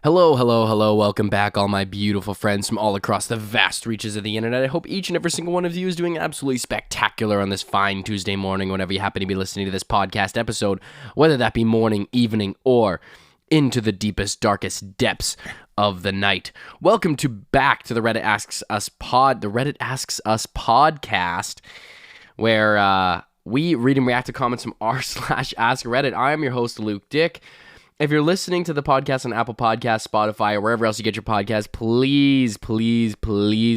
Hello, hello, hello. Welcome back, all my beautiful friends from all across the vast reaches of the internet. I hope each and every single one of you is doing absolutely spectacular on this fine Tuesday morning, whenever you happen to be listening to this podcast episode, whether that be morning, evening, or into the deepest, darkest depths of the night. Welcome back to the Reddit Asks Us podcast, where we read and react to comments from r/AskReddit. I am your host, Luke Dick. If you're listening to the podcast on Apple Podcasts, Spotify, or wherever else you get your podcasts, please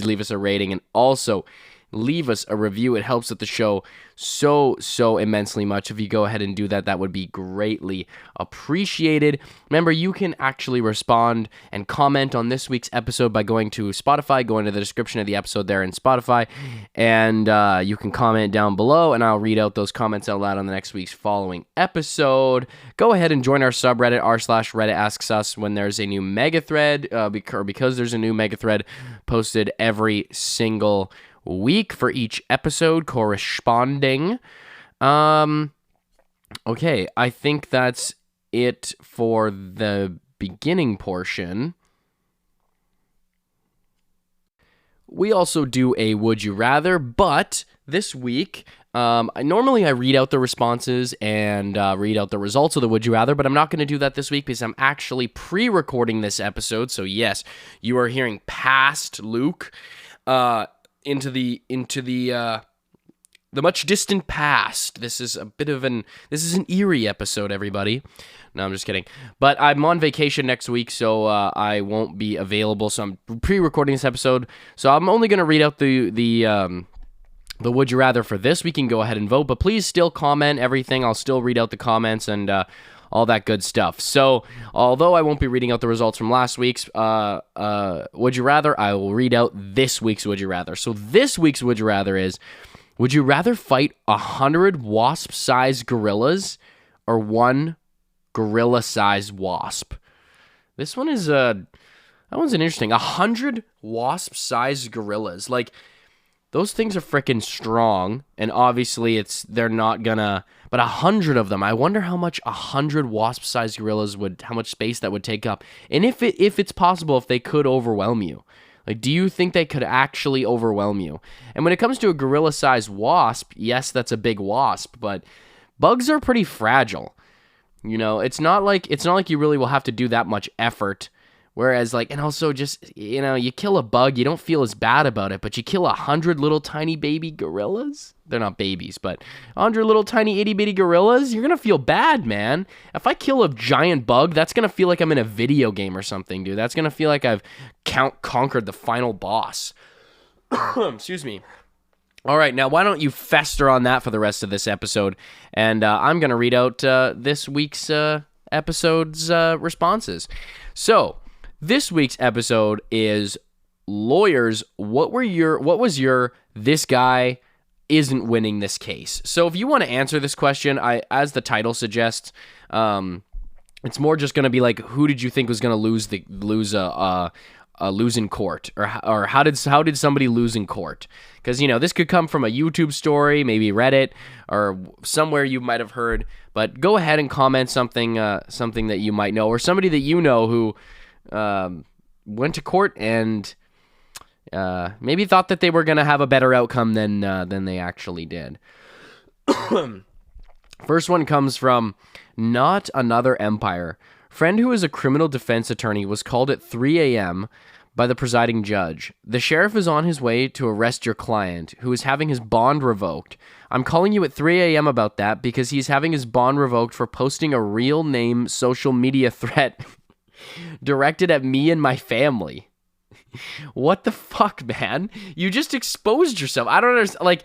leave us a rating and also leave us a review. It helps with the show so immensely much. If you go ahead and do that, that would be greatly appreciated. Remember, you can actually respond and comment on this week's episode by going to Spotify, going to the description of the episode there in Spotify, and you can comment down below, and I'll read out those comments out loud on the next week's following episode. Go ahead and join our subreddit, r/Reddit Asks Us, when there's a new mega thread, because there's a new mega thread posted every single week for each episode corresponding. Okay, I think that's it for the beginning portion. We also do a Would You Rather, but this week, normally I read out the responses and read out the results of the Would You Rather, but I'm not going to do that this week because I'm actually pre-recording this episode. So yes, you are hearing past Luke, into the much distant past. This is an eerie episode, everybody. No, I'm just kidding. But I'm on vacation next week, so I won't be available. So I'm pre-recording this episode. So I'm only going to read out the Would You Rather for this. We can go ahead and vote, but please still comment everything. I'll still read out the comments and all that good stuff. So, although I won't be reading out the results from last week's Would You Rather, I will read out this week's Would You Rather. So this week's Would You Rather is, would you rather fight 100 wasp-sized gorillas or one gorilla-sized wasp? This one is, that one's an interesting. 100 wasp-sized gorillas. Like, those things are freaking strong, and obviously they're not gonna, but 100 of them, I wonder how much 100 wasp-sized gorillas how much space that would take up, and if it's possible, if they could overwhelm you. Like, do you think they could actually overwhelm you? And when it comes to a gorilla-sized wasp, yes, that's a big wasp, but bugs are pretty fragile. You know, it's not like you really will have to do that much effort. Whereas, and also just, you kill a bug, you don't feel as bad about it, but you kill 100 little tiny baby gorillas? They're not babies, but 100 little tiny itty bitty gorillas? You're going to feel bad, man. If I kill a giant bug, that's going to feel like I'm in a video game or something, dude. That's going to feel like I've conquered the final boss. Excuse me. All right, now why don't you fester on that for the rest of this episode, and I'm going to read out this week's episode's responses. So, this week's episode is lawyers. What was your this guy isn't winning this case? So if you want to answer this question, as the title suggests, it's more just going to be like, who did you think was going to lose in court, or how did somebody lose in court? Because this could come from a YouTube story, maybe Reddit, or somewhere you might have heard. But go ahead and comment something that you might know, or somebody that you know who went to court and maybe thought that they were going to have a better outcome than they actually did. First one comes from Not Another Empire. Friend who is a criminal defense attorney was called at 3 a.m. by the presiding judge. The sheriff is on his way to arrest your client, who is having his bond revoked. I'm calling you at 3 a.m. about that because he's having his bond revoked for posting a real name social media threat directed at me and my family. What the fuck, man? You just exposed yourself. I don't understand.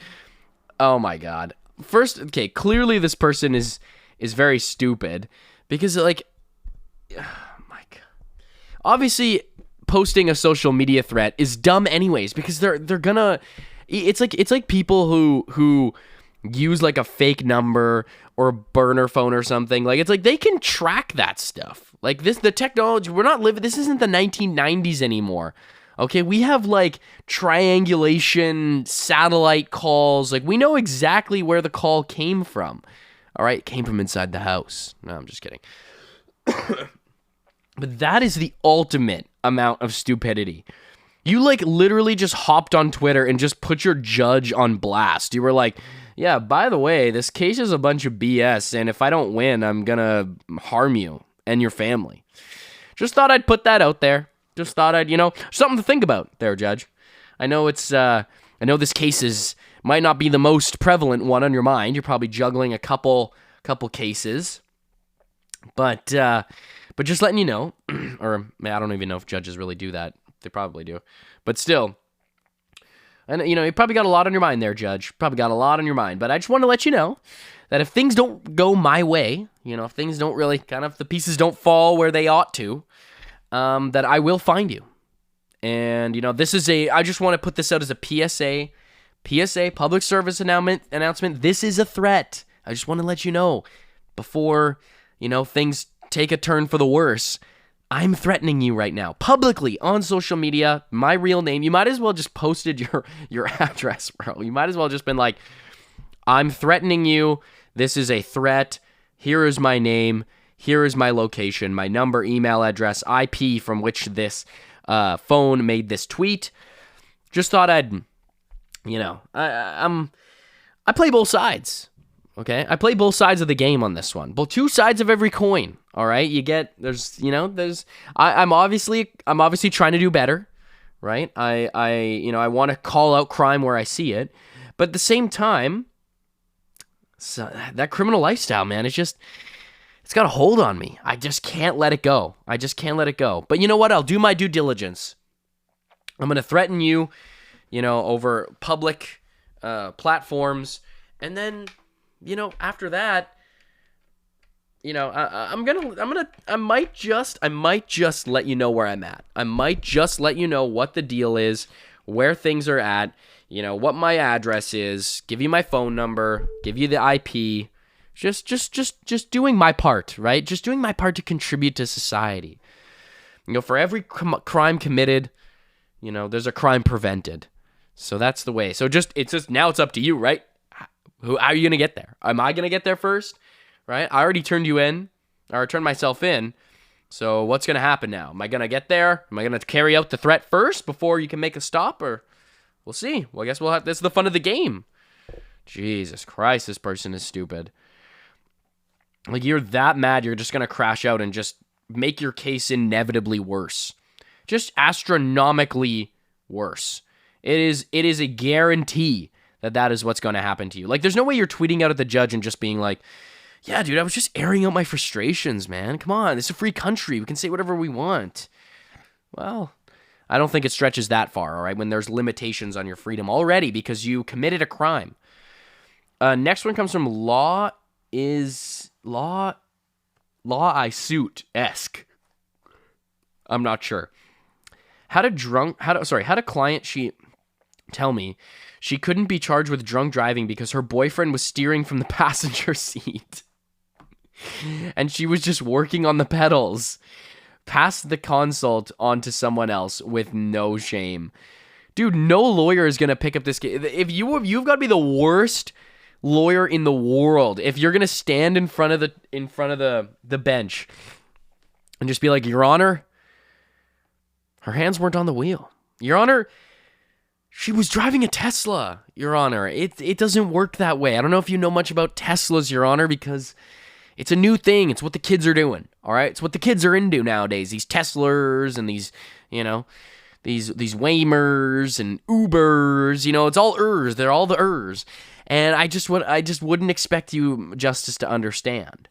Oh my god. First, okay, clearly this person is very stupid because oh my god. Obviously, posting a social media threat is dumb anyways because they're gonna. It's like people who use a fake number or a burner phone or something. It's like they can track that stuff. The technology, this isn't the 1990s anymore. Okay, we have triangulation, satellite calls. We know exactly where the call came from. All right, it came from inside the house. No, I'm just kidding. But that is the ultimate amount of stupidity. You like literally just hopped on Twitter and just put your judge on blast. You were like, yeah, by the way, this case is a bunch of BS, and if I don't win, I'm gonna harm you and your family. Just thought I'd put that out there. Just thought I'd, something to think about there, Judge. I know this case might not be the most prevalent one on your mind. You're probably juggling a couple cases. But just letting you know, or I don't even know if judges really do that. They probably do. But still, and you probably got a lot on your mind there, Judge. Probably got a lot on your mind. But I just want to let you know that if things don't go my way, if things don't really if the pieces don't fall where they ought to, that I will find you. And, this is I just want to put this out as a PSA, public service announcement. This is a threat. I just want to let you know before, things take a turn for the worse. I'm threatening you right now, publicly, on social media, my real name. You might as well just posted your address, bro. You might as well just been like, I'm threatening you. This is a threat. Here is my name. Here is my location, my number, email address, IP from which this phone made this tweet. Just thought I'd, I play both sides. Okay, I play both sides of the game on this one. Both two sides of every coin. All right, I'm obviously trying to do better, right? I want to call out crime where I see it, but at the same time, that criminal lifestyle, man, it's got a hold on me. I just can't let it go. But you know what? I'll do my due diligence. I'm gonna threaten you, over public platforms, and then. After that, I might just let you know where I'm at. I might just let you know what the deal is, where things are at, what my address is, give you my phone number, give you the IP, just doing my part, right? Just doing my part to contribute to society. For every crime committed, there's a crime prevented. So that's the way. So now it's up to you, right? How are you going to get there? Am I going to get there first? Right? I already turned you in, or turned myself in. So what's going to happen now? Am I going to get there? Am I going to carry out the threat first before you can make a stop? Or we'll see. Well, I guess this is the fun of the game. Jesus Christ, this person is stupid. Like, you're that mad, you're just going to crash out and just make your case inevitably worse. Just astronomically worse. It is a guarantee that is what's going to happen to you. Like, there's no way you're tweeting out at the judge and just being like, yeah, dude, I was just airing out my frustrations, man. Come on, it's a free country. We can say whatever we want. Well, I don't think it stretches that far, all right, when there's limitations on your freedom already because you committed a crime. Next one comes from Law I Suit-esque. I'm not sure. Had a client tell me she couldn't be charged with drunk driving because her boyfriend was steering from the passenger seat. And she was just working on the pedals. Passed the consult on to someone else with no shame. Dude, no lawyer is going to pick up this case. If you've got to be the worst lawyer in the world if you're going to stand in front of the bench and just be like, Your Honor, her hands weren't on the wheel. Your Honor, she was driving a Tesla, Your Honor. It doesn't work that way. I don't know if you know much about Teslas, Your Honor, because it's a new thing. It's what the kids are doing, all right? It's what the kids are into nowadays. These Teslers and these Waymers and Ubers, it's all ers. They're all the ers. And I just wouldn't expect you, Justice, to understand.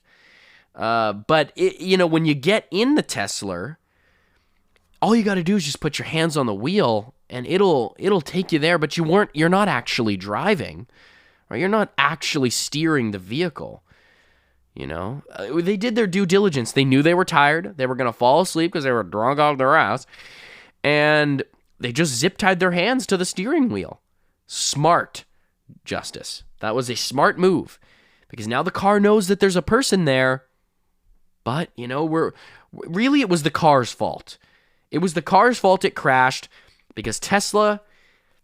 But when you get in the Tesla, all you got to do is just put your hands on the wheel and it'll take you there, but you're not actually driving, right? You're not actually steering the vehicle. They did their due diligence. They knew they were tired. They were going to fall asleep because they were drunk off their ass. And they just zip-tied their hands to the steering wheel. Smart, Justice. That was a smart move. Because now the car knows that there's a person there. But, really it was the car's fault. It was the car's fault it crashed. Because Tesla,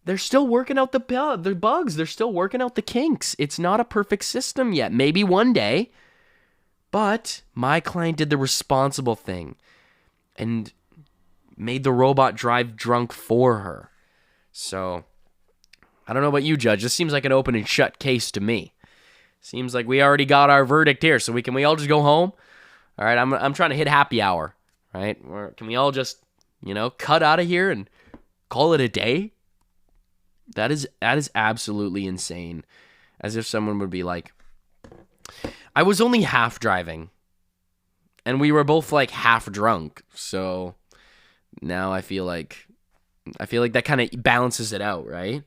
they're still working out the bugs. They're still working out the kinks. It's not a perfect system yet. Maybe one day. But my client did the responsible thing. and made the robot drive drunk for her. So, I don't know about you, Judge. This seems like an open and shut case to me. Seems like we already got our verdict here, so can we all just go home? All right, I'm trying to hit happy hour, right? Or can we all just, cut out of here and call it a day? That is absolutely insane. As if someone would be like, I was only half driving, and we were both like half drunk, so now I feel like that kind of balances it out, right?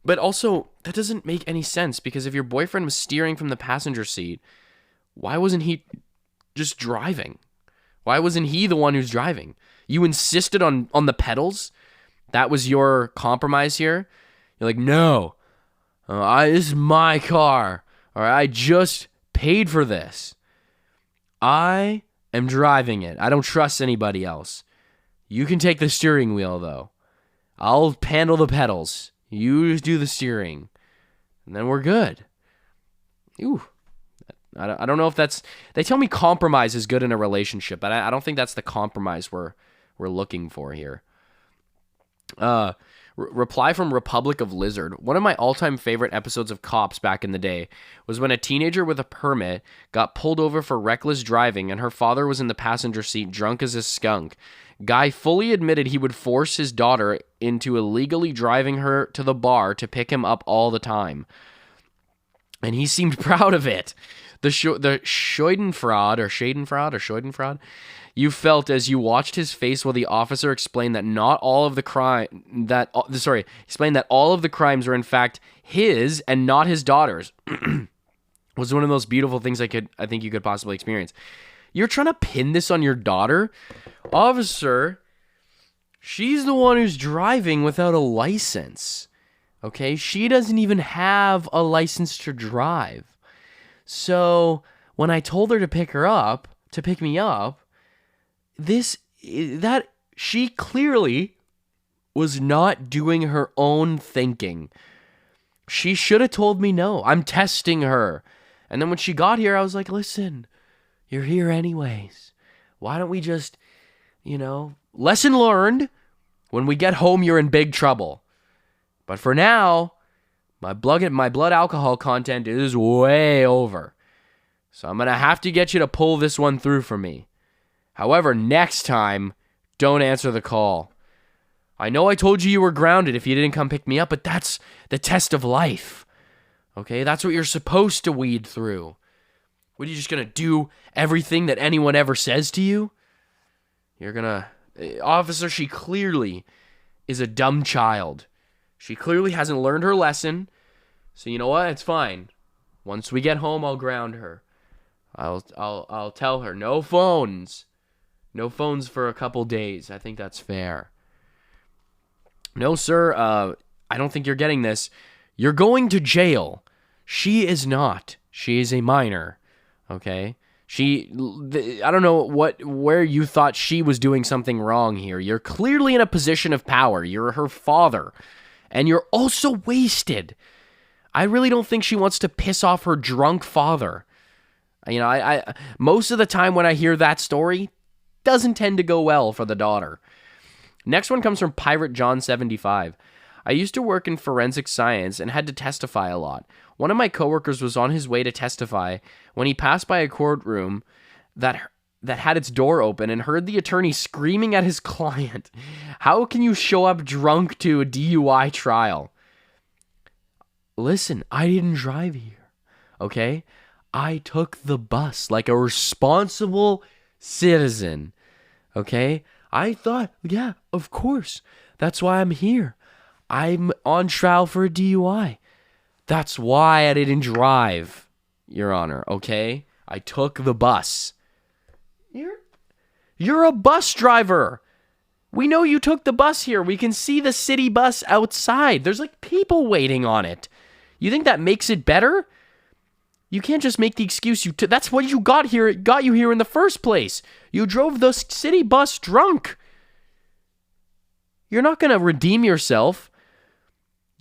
But also, that doesn't make any sense, because if your boyfriend was steering from the passenger seat, why wasn't he just driving? Why wasn't he the one who's driving? You insisted on the pedals? That was your compromise here? You're like, no, this is my car. All right, I just paid for this. I am driving it. I don't trust anybody else. You can take the steering wheel, though. I'll handle the pedals. You just do the steering, and then we're good. Ooh, I don't know if that's... They tell me compromise is good in a relationship, but I don't think that's the compromise we're looking for here. Reply from Republic of Lizard. One of my all-time favorite episodes of Cops back in the day was when a teenager with a permit got pulled over for reckless driving, and her father was in the passenger seat drunk as a skunk. Guy fully admitted he would force his daughter into illegally driving her to the bar to pick him up all the time. And he seemed proud of it. The Schadenfreude you felt as you watched his face while the officer explained that all of the crimes were in fact his and not his daughter's was one of the most beautiful things I think you could possibly experience. You're trying to pin this on your daughter? Officer, she's the one who's driving without a license. Okay? She doesn't even have a license to drive. So, when I told her to pick me up, she clearly was not doing her own thinking. She should have told me no. I'm testing her. And then when she got here, I was like, listen, you're here anyways. Why don't we just, lesson learned. When we get home, you're in big trouble. But for now, my blood alcohol content is way over. So I'm going to have to get you to pull this one through for me. However, next time, don't answer the call. I know I told you were grounded if you didn't come pick me up, but that's the test of life. Okay? That's what you're supposed to weed through. What, are you just going to do everything that anyone ever says to you? You're going to... Officer, she clearly is a dumb child. She clearly hasn't learned her lesson. So you know what? It's fine. Once we get home, I'll ground her. I'll tell her no phones. No phones for a couple days. I think that's fair. No, sir. I don't think you're getting this. You're going to jail. She is not. She is a minor. Okay? I don't know where you thought she was doing something wrong here. You're clearly in a position of power. You're her father. And you're also wasted. I really don't think she wants to piss off her drunk father. I most of the time when I hear that story, doesn't tend to go well for the daughter. Next one comes from Pirate John 75. I used to work in forensic science and had to testify a lot. One of my coworkers was on his way to testify when he passed by a courtroom that had its door open and heard the attorney screaming at his client. How can you show up drunk to a DUI trial? Listen, I didn't drive here, okay? I took the bus like a responsible citizen, okay? I thought, yeah, of course. That's why I'm here. I'm on trial for a DUI. That's why I didn't drive, Your Honor, okay? I took the bus. You're a bus driver. We know you took the bus here. We can see the city bus outside. There's like people waiting on it. You think that makes it better? You can't just make the excuse that's what you got here. It got you here in the first place. You drove the city bus drunk. You're not going to redeem yourself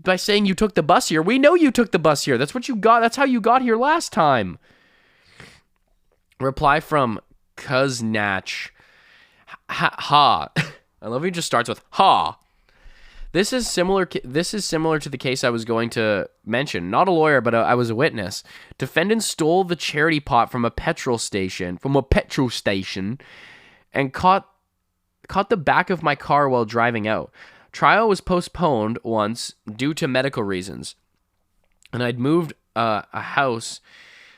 by saying you took the bus here. We know you took the bus here. That's what you got. That's how you got here last time. Reply from Kuznach. Ha. I love he just starts with ha. This is similar to the case I was going to mention. Not a lawyer, but I was a witness. Defendant stole the charity pot from a petrol station, and caught the back of my car while driving out. Trial was postponed once due to medical reasons. And I'd moved a house,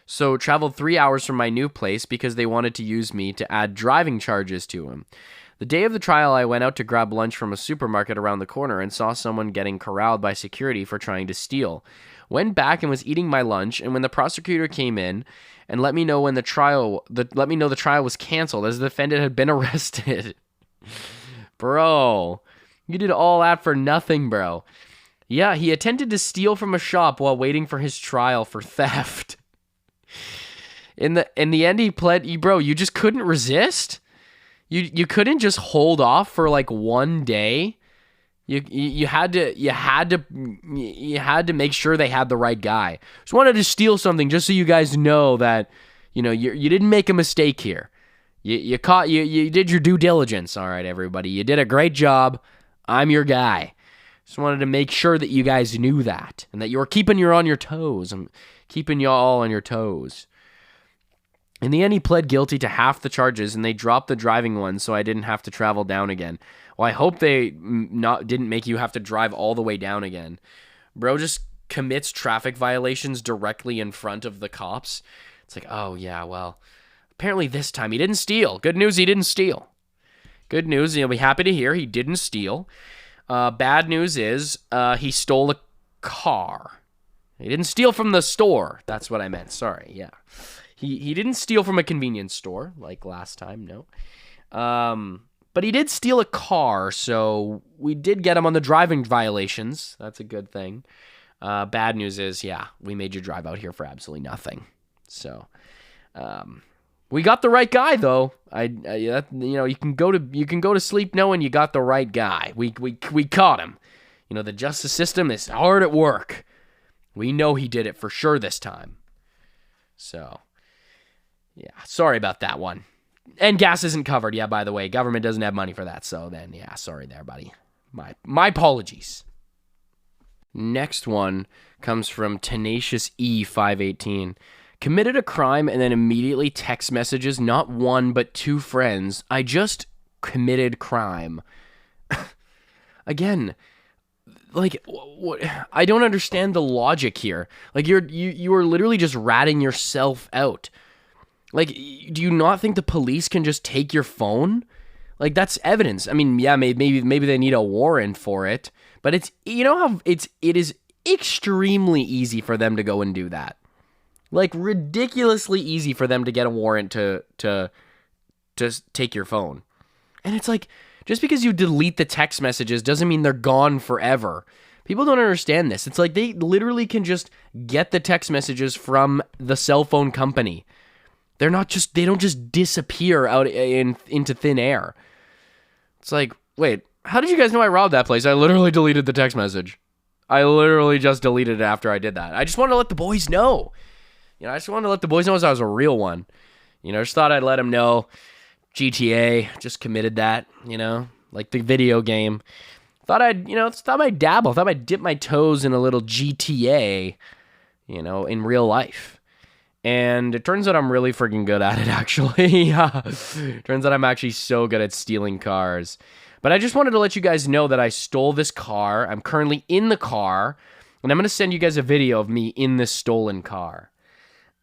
so traveled 3 hours from my new place because they wanted to use me to add driving charges to him. The day of the trial, I went out to grab lunch from a supermarket around the corner and saw someone getting corralled by security for trying to steal. Went back and was eating my lunch, and when the prosecutor came in and let me know the trial was canceled as the defendant had been arrested. Bro, you did all that for nothing, bro. Yeah, he attempted to steal from a shop while waiting for his trial for theft. In the end, he pled. Bro, you just couldn't resist. You couldn't just hold off for like one day. You had to make sure they had the right guy. Just wanted to steal something just so you guys know that you didn't make a mistake here. You did your due diligence. All right, everybody, you did a great job. I'm your guy. Just wanted to make sure that you guys knew that and that you were keeping you on your toes. I'm keeping you all on your toes. In the end, he pled guilty to half the charges, and they dropped the driving one so I didn't have to travel down again. Well, I hope they didn't make you have to drive all the way down again. Bro just commits traffic violations directly in front of the cops. It's like, oh, yeah, well, apparently this time he didn't steal. Good news, he didn't steal. Good news, you'll be happy to hear he didn't steal. Bad news is he stole a car. He didn't steal from the store. That's what I meant. Sorry. Yeah. He didn't steal from a convenience store like last time. No. But he did steal a car. So we did get him on the driving violations. That's a good thing. Bad news is, yeah, we made you drive out here for absolutely nothing. So, we got the right guy though. You can go to sleep knowing you got the right guy. We caught him. The justice system is hard at work. We know he did it for sure this time. So, yeah, sorry about that one. And gas isn't covered. Yeah, by the way, government doesn't have money for that. So then, yeah, sorry there, buddy. My apologies. Next one comes from Tenacious E518. Committed a crime and then immediately text messages not one but two friends. I just committed crime. Again, like, what? I don't understand the logic here. Like, you are literally just ratting yourself out. Like, do you not think the police can just take your phone? Like, that's evidence. I mean, yeah, maybe they need a warrant for it, but it is extremely easy for them to go and do that. Like, ridiculously easy for them to get a warrant to take your phone. And it's like, just because you delete the text messages doesn't mean they're gone forever. People don't understand this. It's like they literally can just get the text messages from the cell phone company. They don't just disappear out into thin air. It's like, wait, how did you guys know I robbed that place? I literally deleted the text message. I literally just deleted it after I did that. I just wanted to let the boys know. I just wanted to let the boys know I was a real one. Just thought I'd let them know. GTA, just committed that, like the video game. Thought I'd dabble. Thought I'd dip my toes in a little GTA, in real life. And it turns out I'm really freaking good at it, actually. Turns out I'm actually so good at stealing cars. But I just wanted to let you guys know that I stole this car. I'm currently in the car. And I'm going to send you guys a video of me in this stolen car.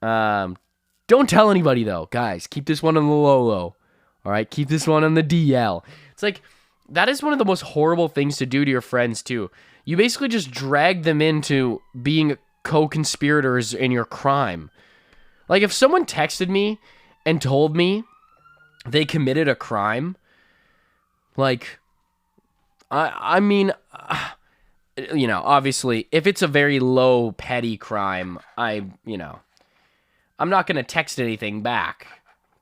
Don't tell anybody, though. Guys, keep this one on the low. All right? Keep this one on the DL. It's like, that is one of the most horrible things to do to your friends, too. You basically just drag them into being co-conspirators in your crime. Like, if someone texted me and told me they committed a crime, like, I mean, obviously, if it's a very low, petty crime, I'm not going to text anything back.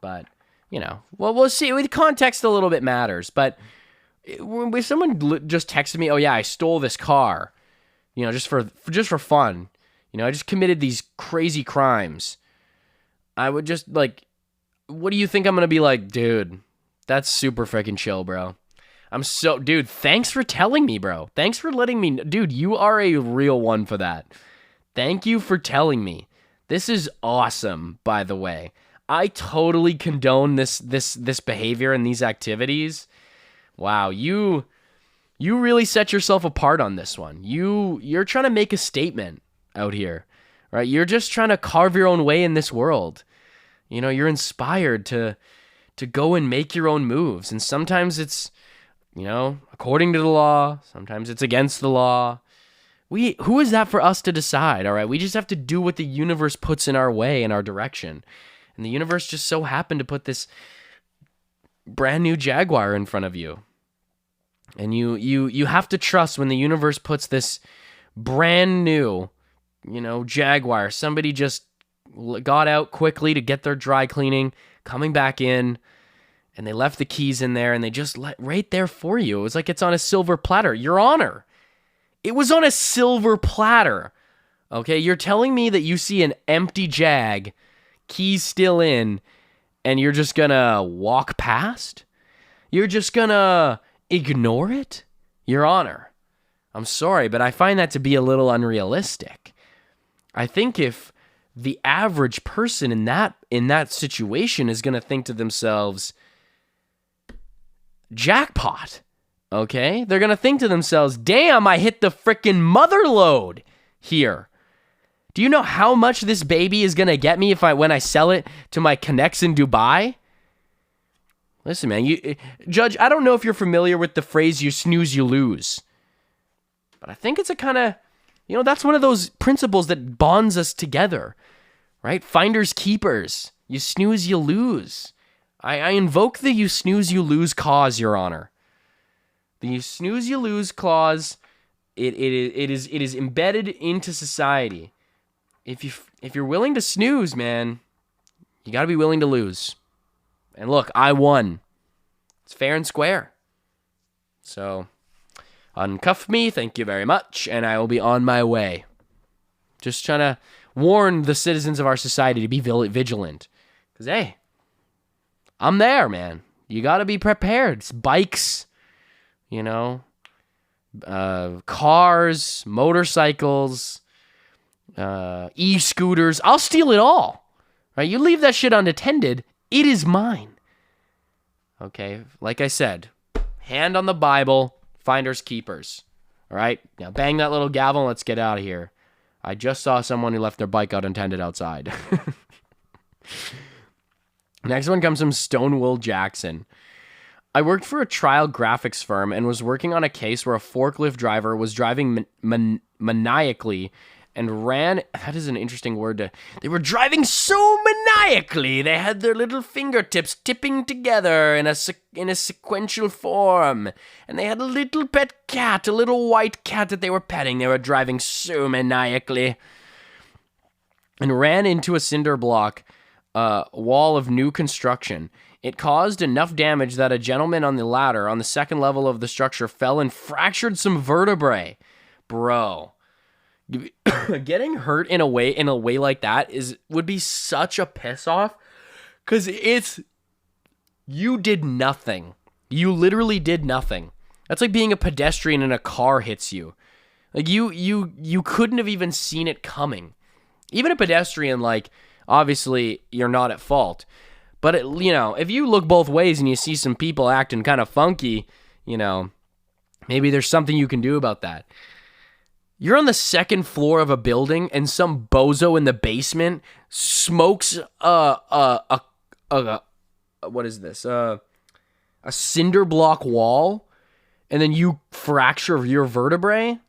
But, well, we'll see. The context a little bit matters. But if someone just texted me, oh, yeah, I stole this car, just for fun, I just committed these crazy crimes. I would just, like, what do you think I'm going to be like, dude? That's super freaking chill, bro. Dude, thanks for telling me, bro. Thanks for letting me, dude, you are a real one for that. Thank you for telling me. This is awesome, by the way. I totally condone this behavior and these activities. Wow, you really set yourself apart on this one. You're trying to make a statement out here, right? You're just trying to carve your own way in this world. You know, you're inspired to go and make your own moves. And sometimes it's, you know, according to the law. Sometimes it's against the law. Who is that for us to decide, all right? We just have to do what the universe puts in our way, in our direction. And the universe just so happened to put this brand new Jaguar in front of you. And you have to trust when the universe puts this brand new, you know, Jaguar. Somebody just got out quickly to get their dry cleaning, coming back in, and they left the keys in there, and they just let right there for you. It was like it's on a silver platter. Your Honor, it was on a silver platter. Okay, you're telling me that you see an empty Jag, keys still in, and you're just gonna walk past? You're just gonna ignore it? Your Honor, I'm sorry, but I find that to be a little unrealistic. I think if the average person in that situation is gonna think to themselves, jackpot, okay? They're gonna think to themselves, damn, I hit the frickin' mother lode here. Do you know how much this baby is gonna get me when I sell it to my connects in Dubai? Listen, man, Judge, I don't know if you're familiar with the phrase, you snooze, you lose. But I think it's a kind of, you know, that's one of those principles that bonds us together, right? Finders keepers. You snooze, you lose. I invoke the you snooze, you lose cause, Your Honor. The you snooze, you lose clause, it is embedded into society. If you're willing to snooze, man, you got to be willing to lose. And look, I won. It's fair and square. So, uncuff me, thank you very much, and I will be on my way. Just trying to warn the citizens of our society to be vigilant. Because, hey, I'm there, man. You got to be prepared. It's bikes, you know, cars, motorcycles, e-scooters. I'll steal it all. Right? You leave that shit unattended, it is mine. Okay, like I said, hand on the Bible, finders keepers. All right, now bang that little gavel and let's get out of here. I just saw someone who left their bike unattended outside. Next one comes from Stonewall Jackson. I worked for a trial graphics firm and was working on a case where a forklift driver was driving maniacally and ran. That is an interesting word. They were driving so maniacally. They had their little fingertips tipping together in a sequential form. And they had a little pet cat, a little white cat that they were petting. They were driving so maniacally. And ran into a cinder block wall of new construction. It caused enough damage that a gentleman on the ladder on the second level of the structure fell and fractured some vertebrae. Bro. Getting hurt in a way like that would be such a piss off, because you did nothing. You literally did nothing. That's like being a pedestrian and a car hits you. Like you couldn't have even seen it coming. Even a pedestrian, like, obviously you're not at fault, but you know, if you look both ways and you see some people acting kind of funky, you know, maybe there's something you can do about that. You're on the second floor of a building and some bozo in the basement smokes what is this? A cinder block wall, and then you fracture your vertebrae?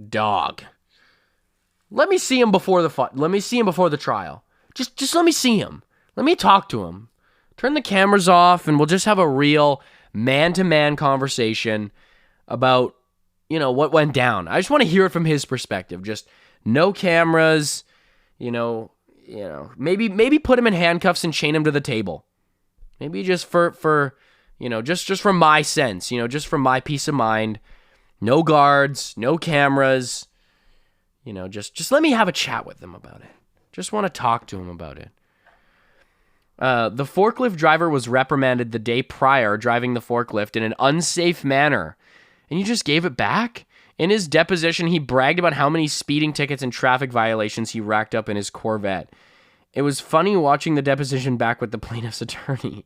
Dog. Let me see him before the trial. Just let me see him. Let me talk to him. Turn the cameras off and we'll just have a real man-to-man conversation about, you know, what went down. I just want to hear it from his perspective. Just no cameras, you know, maybe put him in handcuffs and chain him to the table. Maybe just for you know, just from my sense, you know, just from my peace of mind. No guards, no cameras. You know, just let me have a chat with him about it. Just want to talk to him about it. The forklift driver was reprimanded the day prior driving the forklift in an unsafe manner, and you just gave it back? In his deposition, he bragged about how many speeding tickets and traffic violations he racked up in his Corvette. It was funny watching the deposition back with the plaintiff's attorney.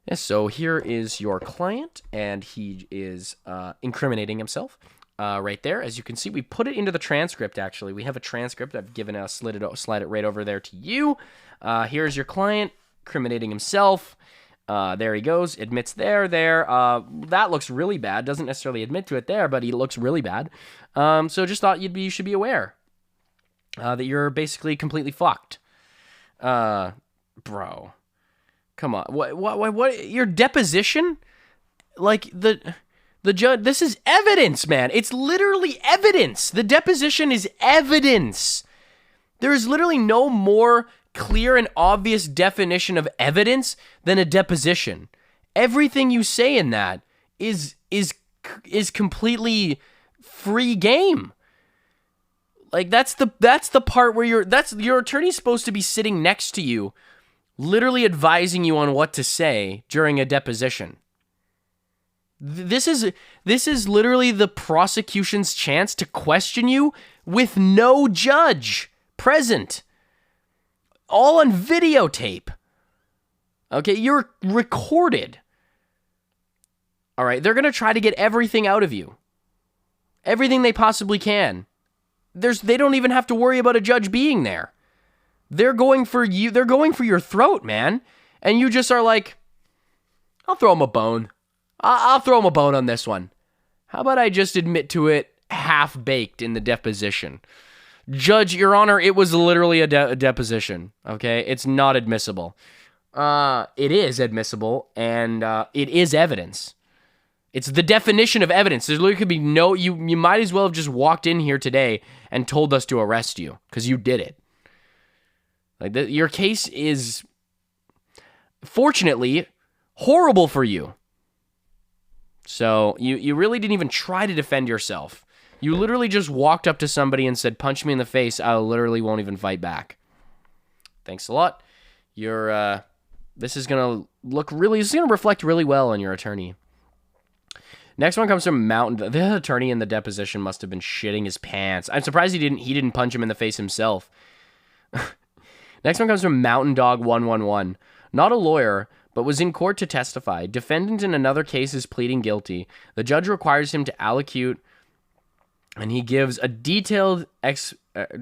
Yes, so here is your client, and he is incriminating himself right there. As you can see, we put it into the transcript, actually. We have a transcript. I've given a slide it right over there to you. Here's your client incriminating himself. There he goes. Admits there. That looks really bad. Doesn't necessarily admit to it there, but he looks really bad. So just thought you should be aware that you're basically completely fucked. Bro. Come on. What? Your deposition? Like, the judge, this is evidence, man. It's literally evidence. The deposition is evidence. There is literally no more clear and obvious definition of evidence than a deposition. Everything you say in that is completely free game. Like, that's the part where your attorney's supposed to be sitting next to you, literally advising you on what to say during a deposition. This is literally the prosecution's chance to question you with no judge present. All on videotape. Okay, you're recorded. All right, they're going to try to get everything out of you. Everything they possibly can. They don't even have to worry about a judge being there. They're going for you. They're going for your throat, man. And you just are like, I'll throw him a bone. I'll throw him a bone on this one. How about I just admit to it half-baked in the deposition? Judge, Your Honor, it was literally a deposition, okay? It's not admissible. It is admissible, and it is evidence. It's the definition of evidence. There literally could be no... You might as well have just walked in here today and told us to arrest you, because you did it. Like your case is, fortunately, horrible for you. So you really didn't even try to defend yourself. You literally just walked up to somebody and said, punch me in the face. I literally won't even fight back. Thanks a lot. This is going to reflect really well on your attorney. Next one comes from Mountain. The attorney in the deposition must have been shitting his pants. I'm surprised he didn't punch him in the face himself. Next one comes from Mountain Dog 111. Not a lawyer, but was in court to testify. Defendant in another case is pleading guilty. The judge requires him to allocute, and he gives a detailed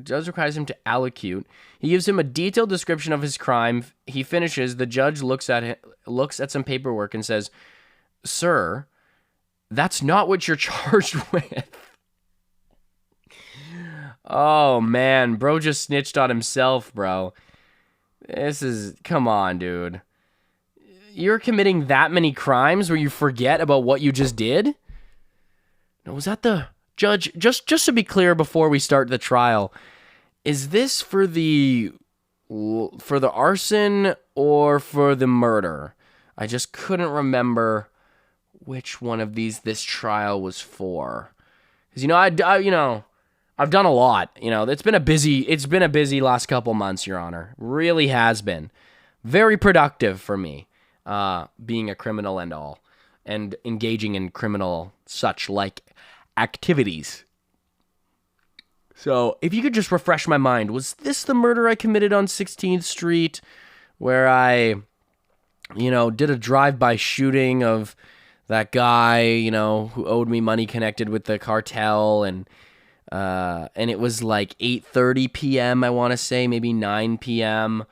judge requires him to allocute. He gives him a detailed description of his crime. He finishes. The judge looks at some paperwork and says, "Sir, that's not what you're charged with." Oh man, bro just snitched on himself, bro. Come on, dude. You're committing that many crimes where you forget about what you just did? No, was that the judge? Just to be clear before we start the trial, is this for the arson or for the murder? I just couldn't remember which one of these this trial was for. Because I've done a lot. It's been a busy last couple months, Your Honor. Really has been. Very productive for me, being a criminal and all, and engaging in criminal such like activities. So, if you could just refresh my mind, was this the murder I committed on 16th Street, where I, did a drive-by shooting of that guy, who owed me money connected with the cartel, and it was like 8:30 p.m., I want to say, maybe 9 p.m.,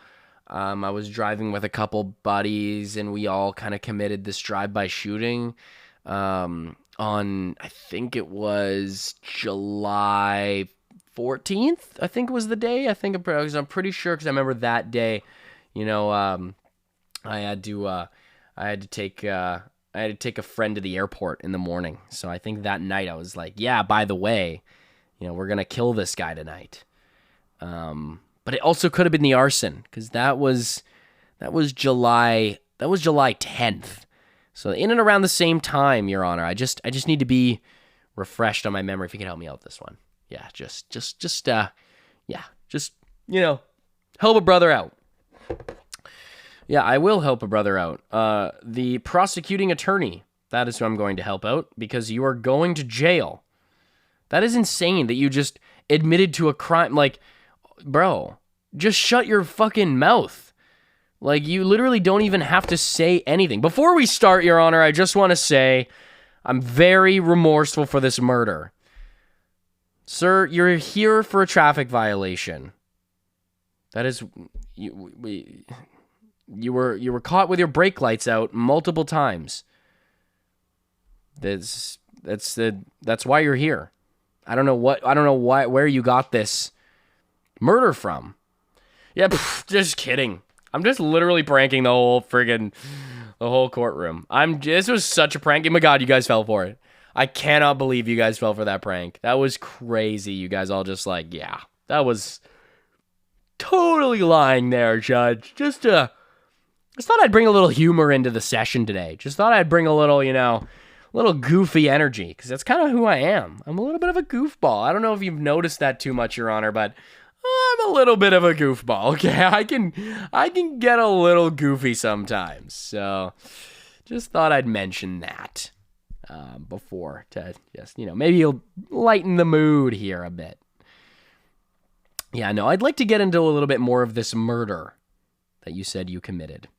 I was driving with a couple buddies, and we all kind of committed this drive-by shooting on, I think it was July 14th, I think was the day. I'm pretty sure, because I remember that day, I had to take a friend to the airport in the morning. So I think that night I was like, yeah, by the way, we're going to kill this guy tonight. But it also could have been the arson, because that was July 10th. So in and around the same time, Your Honor. I just need to be refreshed on my memory. If you can help me out with this one. Yeah, just help a brother out. Yeah, I will help a brother out. The prosecuting attorney, that is who I'm going to help out because you are going to jail. That is insane that you just admitted to a crime. Like, bro, just shut your fucking mouth. Like, you literally don't even have to say anything. Before we start, Your Honor, I just want to say I'm very remorseful for this murder. Sir, you're here for a traffic violation. That is, you were caught with your brake lights out multiple times. That's why you're here. I don't know where you got this murder from. Yeah, just kidding. I'm just literally pranking the whole courtroom. This was such a prank. Oh my God, you guys fell for it. I cannot believe you guys fell for that prank. That was crazy. You guys all just like, yeah, that was totally lying there, Judge. Just thought I'd bring a little humor into the session today. Just thought I'd bring a little, little goofy energy, because that's kind of who I am. I'm a little bit of a goofball. I don't know if you've noticed that too much, Your Honor, but I'm a little bit of a goofball, okay? I can get a little goofy sometimes. So just thought I'd mention that before to just, maybe you'll lighten the mood here a bit. Yeah, no, I'd like to get into a little bit more of this murder that you said you committed.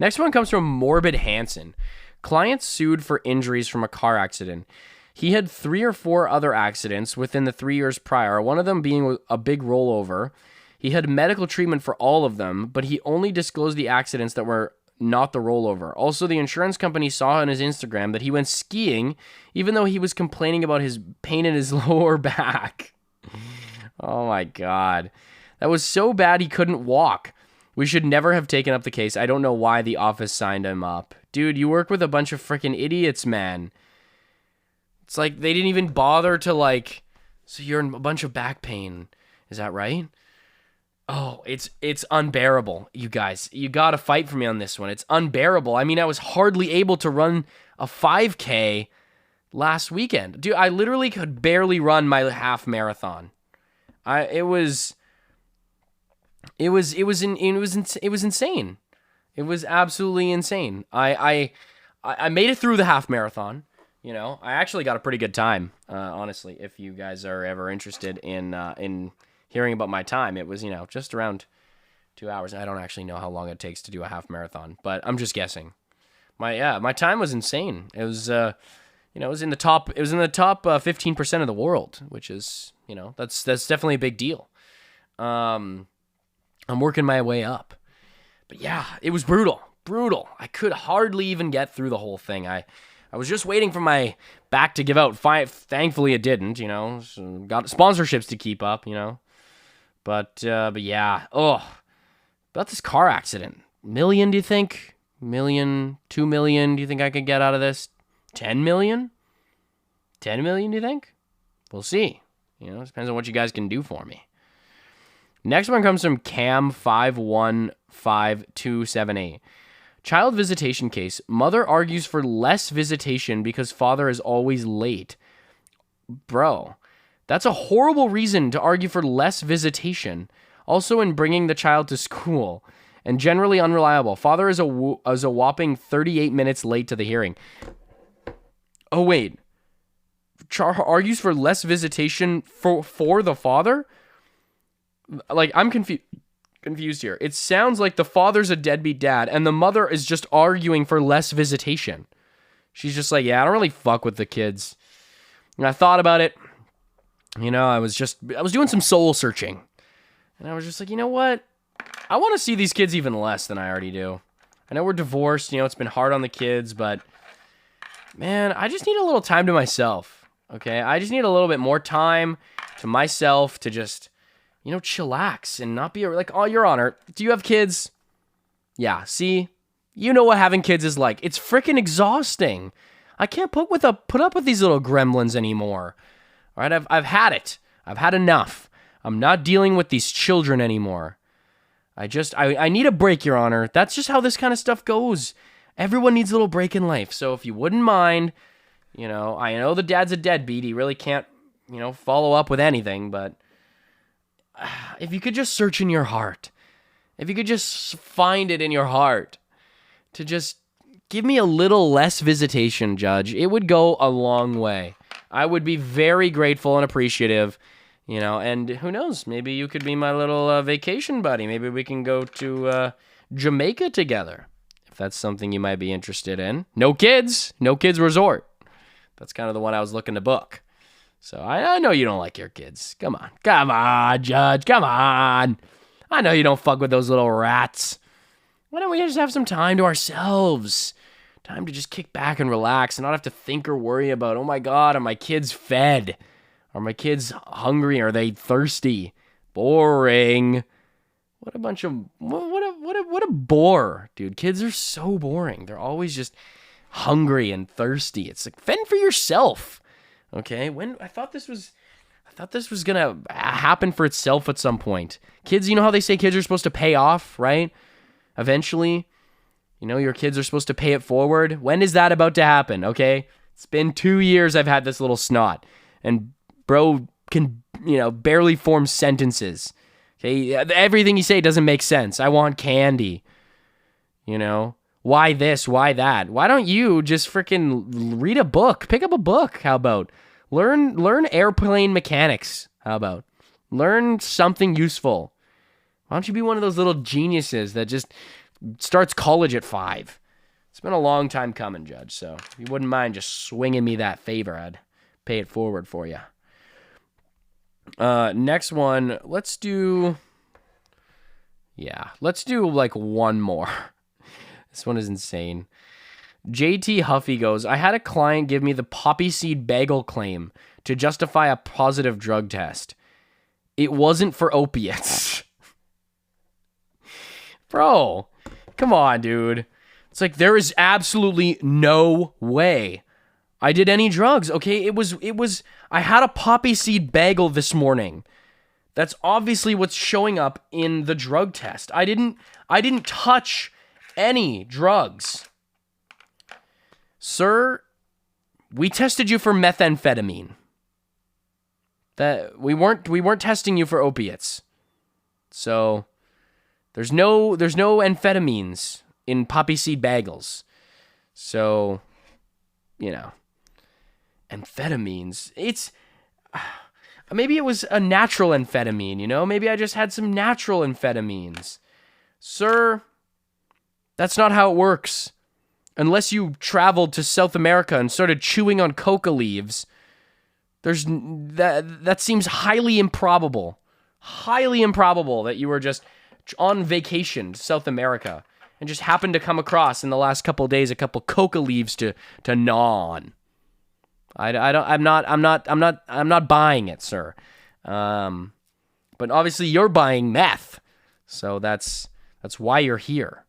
Next one comes from Morbid Hansen. Client sued for injuries from a car accident. He had 3 or 4 other accidents within the 3 years prior, one of them being a big rollover. He had medical treatment for all of them, but he only disclosed the accidents that were not the rollover. Also, the insurance company saw on his Instagram that he went skiing, even though he was complaining about his pain in his lower back. Oh my God. That was so bad he couldn't walk. We should never have taken up the case. I don't know why the office signed him up. Dude, you work with a bunch of freaking idiots, man. It's like they didn't even bother to so you're in a bunch of back pain. Is that right? Oh, it's unbearable, you guys. You got to fight for me on this one. It's unbearable. I mean, I was hardly able to run a 5K last weekend. Dude, I literally could barely run my half marathon. It was insane. It was absolutely insane. I made it through the half marathon. I actually got a pretty good time, honestly, if you guys are ever interested in hearing about my time. It was, just around 2 hours. I don't actually know how long it takes to do a half marathon, but I'm just guessing. My time was insane. It was, it was in the top 15% of the world, which is, that's definitely a big deal. I'm working my way up. But yeah, it was brutal. I could hardly even get through the whole thing. I was just waiting for my back to give out. Thankfully, it didn't. So got sponsorships to keep up. But yeah. Oh, about this car accident. $1 million? Do you think? $1 million? $2 million? Do you think I could get out of this? $10 million? $10 million? Do you think? We'll see. It depends on what you guys can do for me. Next one comes from Cam515278. Child visitation case. Mother argues for less visitation because father is always late. Bro, that's a horrible reason to argue for less visitation. Also in bringing the child to school. And generally unreliable. Father is a whopping 38 minutes late to the hearing. Oh, wait. Argues for less visitation for the father? I'm confused here. It sounds like the father's a deadbeat dad and the mother is just arguing for less visitation. She's just like, yeah, I don't really fuck with the kids. And I thought about it. I was doing some soul searching. And I was just like, you know what? I want to see these kids even less than I already do. I know we're divorced, it's been hard on the kids, but man, I just need a little time to myself. Okay? I just need a little bit more time to myself to just chillax and not be like, oh, Your Honor, do you have kids? Yeah, see? You know what having kids is like. It's freaking exhausting. I can't put up with these little gremlins anymore. All right, I've had it. I've had enough. I'm not dealing with these children anymore. I need a break, Your Honor. That's just how this kind of stuff goes. Everyone needs a little break in life. So if you wouldn't mind, I know the dad's a deadbeat. He really can't, follow up with anything, but if you could just search in your heart if you could just find it in your heart to just give me a little less visitation, Judge, it would go a long way. I would be very grateful and appreciative, and who knows, maybe you could be my little vacation buddy. Maybe we can go to Jamaica together, if that's something you might be interested in. No kids resort. That's kind of the one I was looking to book. So I know you don't like your kids. Come on, Judge, come on. I know you don't fuck with those little rats. Why don't we just have some time to ourselves? Time to just kick back and relax and not have to think or worry about, oh my God, are my kids fed? Are my kids hungry? Are they thirsty? Boring. What a bunch of, what a bore, dude. Kids are so boring. They're always just hungry and thirsty. It's like, fend for yourself. Okay? I thought this was gonna happen for itself at some point. Kids, you know how they say kids are supposed to pay off, right? Eventually, your kids are supposed to pay it forward. When is that about to happen? Okay, it's been 2 years I've had this little snot, and bro can barely form sentences. Okay, everything you say doesn't make sense. I want candy. Why this? Why that? Why don't you just freaking read a book? Pick up a book. How about learn airplane mechanics? How about learn something useful? Why don't you be one of those little geniuses that just starts college at 5? It's been a long time coming, Judge, so if you wouldn't mind just swinging me that favor, I'd pay it forward for you. Next one, let's do like one more. This one is insane. JT Huffy goes, I had a client give me the poppy seed bagel claim to justify a positive drug test. It wasn't for opiates. Bro, come on, dude. It's like, there is absolutely no way I did any drugs, okay? I had a poppy seed bagel this morning. That's obviously what's showing up in the drug test. I didn't touch any drugs. Sir, we tested you for methamphetamine. That we weren't testing you for opiates. So there's no amphetamines in poppy seed bagels. So, amphetamines. Maybe it was a natural amphetamine, Maybe I just had some natural amphetamines. Sir, that's not how it works. Unless you traveled to South America and started chewing on coca leaves, that seems highly improbable. Highly improbable that you were just on vacation to South America and just happened to come across in the last couple of days a couple coca leaves to gnaw on. I'm not buying it, sir. But obviously you're buying meth, so that's why you're here.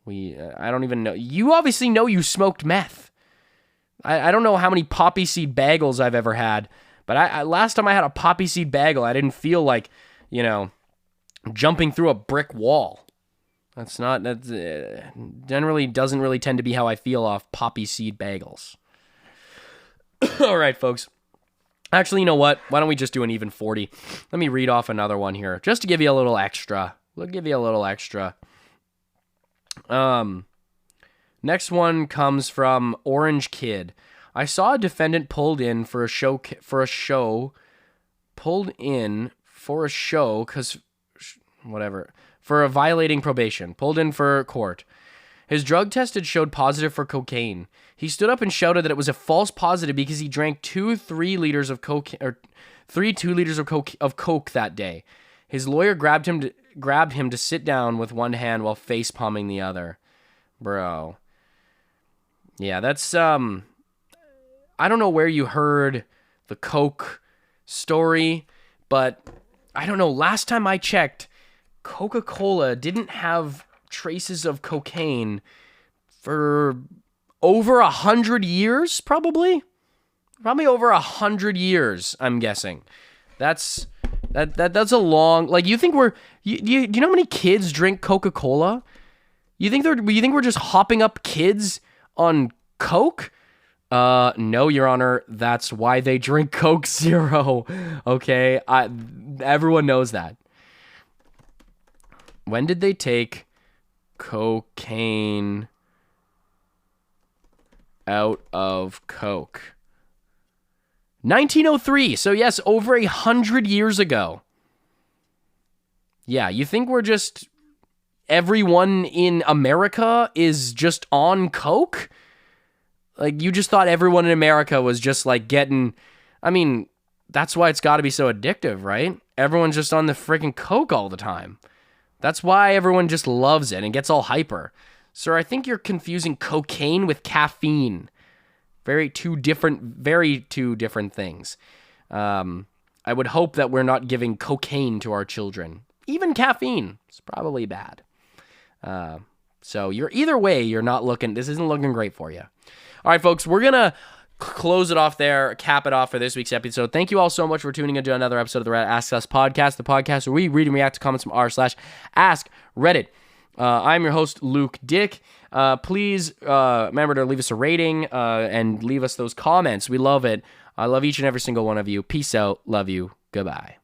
I don't even know. You obviously know you smoked meth. I don't know how many poppy seed bagels I've ever had, but last time I had a poppy seed bagel, I didn't feel like, jumping through a brick wall. Generally doesn't really tend to be how I feel off poppy seed bagels. All right, folks. Actually, you know what? Why don't we just do an even 40? Let me read off another one here, just to give you a little extra. We'll give you a little extra. Next one comes from Orange Kid. I saw a defendant pulled in for a show for violating probation, pulled in for court. His drug test had showed positive for cocaine. He stood up and shouted that it was a false positive because he drank 2 liters of coke that day. His lawyer grabbed him to sit down with one hand while face palming the other. Bro. Yeah, that's I don't know where you heard the coke story, but I don't know, last time I checked, Coca-Cola didn't have traces of cocaine for over 100 years, probably over 100 years, I'm guessing. That's a long, like, you think you know how many kids drink Coca-Cola? You think we're just hopping up kids on Coke? No, Your Honor, that's why they drink Coke Zero. Okay, everyone knows that. When did they take cocaine out of Coke? 1903. So yes, over 100 years ago. Yeah, you think we're just... everyone in America is just on Coke? Like, you just thought everyone in America was just, like, getting... I mean, that's why it's got to be so addictive, right? Everyone's just on the freaking Coke all the time. That's why everyone just loves it and gets all hyper. Sir, I think you're confusing cocaine with caffeine. Very two different things. I would hope that we're not giving cocaine to our children. Even caffeine is probably bad. So you're either way, this isn't looking great for you. All right, folks, we're going to close it off there, cap it off for this week's episode. Thank you all so much for tuning into another episode of the Ask Us podcast, the podcast where we read and react to comments from r/AskReddit. I'm your host, Luke Dick. Please remember to leave us a rating and leave us those comments. We love it. I love each and every single one of you. Peace out. Love you. Goodbye.